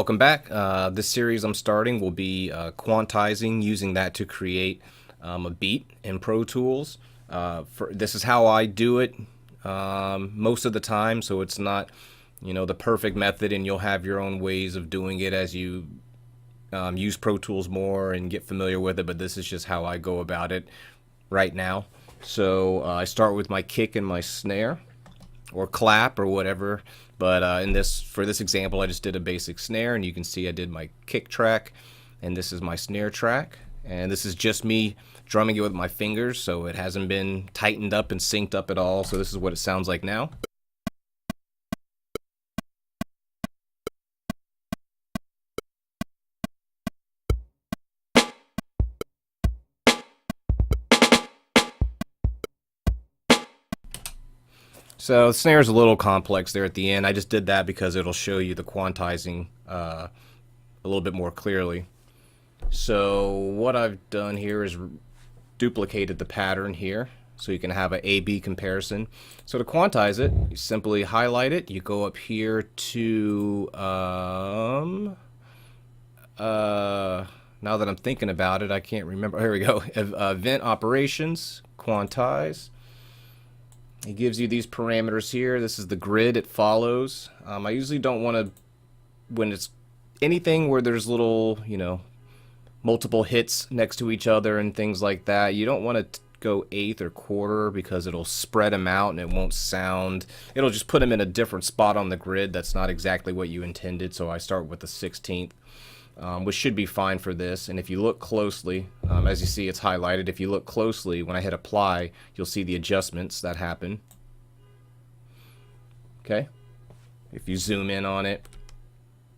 welcome back. This series I'm starting will be quantizing, using that to create a beat in Pro Tools. This is how I do it most of the time, so it's not, the perfect method, and you'll have your own ways of doing it as you use Pro Tools more and get familiar with it, but this is just how I go about it right now. So I start with my kick and my snare, or clap, or whatever. But for this example, I just did a basic snare, and you can see I did my kick track, and this is my snare track, and this is just me drumming it with my fingers, so it hasn't been tightened up and synced up at all. So this is what it sounds like now. So the snare is a little complex there at the end. I just did that because it'll show you the quantizing a little bit more clearly. So what I've done here is duplicated the pattern here so you can have an A-B comparison. So to quantize it, you simply highlight it. You go up here to now that I'm thinking about it, I can't remember. Here we go. Event operations, quantize. It gives you these parameters here. This is the grid it follows. I usually don't want to, when it's anything where there's little, multiple hits next to each other and things like that, you don't want to go eighth or quarter because it'll spread them out and it won't sound, it'll just put them in a different spot on the grid. That's not exactly what you intended. So I start with the 16th. Which should be fine for this. And if you look closely, as you see, it's highlighted. If you look closely, when I hit apply, you'll see the adjustments that happen. Okay. If you zoom in on it,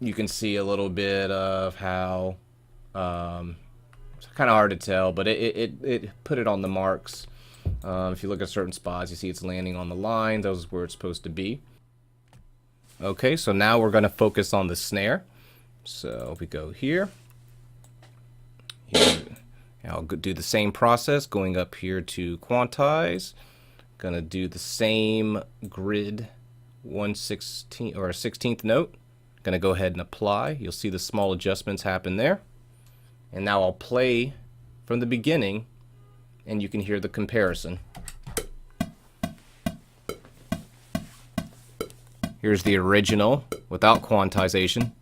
you can see a little bit of how it's kind of hard to tell, but it put it on the marks. If you look at certain spots, you see it's landing on the line. Those is where it's supposed to be. Okay, so now we're going to focus on the snare. So we go here. I'll do the same process, going up here to quantize. Gonna do the same grid, 1/16 or a 16th note. Gonna go ahead and apply. You'll see the small adjustments happen there. And now I'll play from the beginning, and you can hear the comparison. Here's the original without quantization.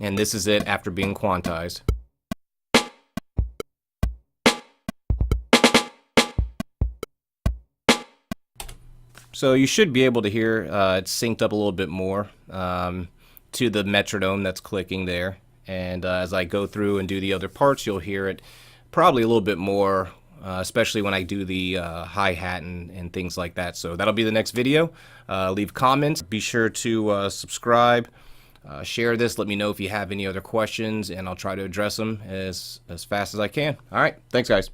And this is it after being quantized. So you should be able to hear it's synced up a little bit more to the metronome that's clicking there. And as I go through and do the other parts, you'll hear it probably a little bit more, especially when I do the hi-hat and things like that. So that'll be the next video. Leave comments. Be sure to subscribe. Share this. Let me know if you have any other questions, and I'll try to address them as fast as I can. All right. Thanks, guys.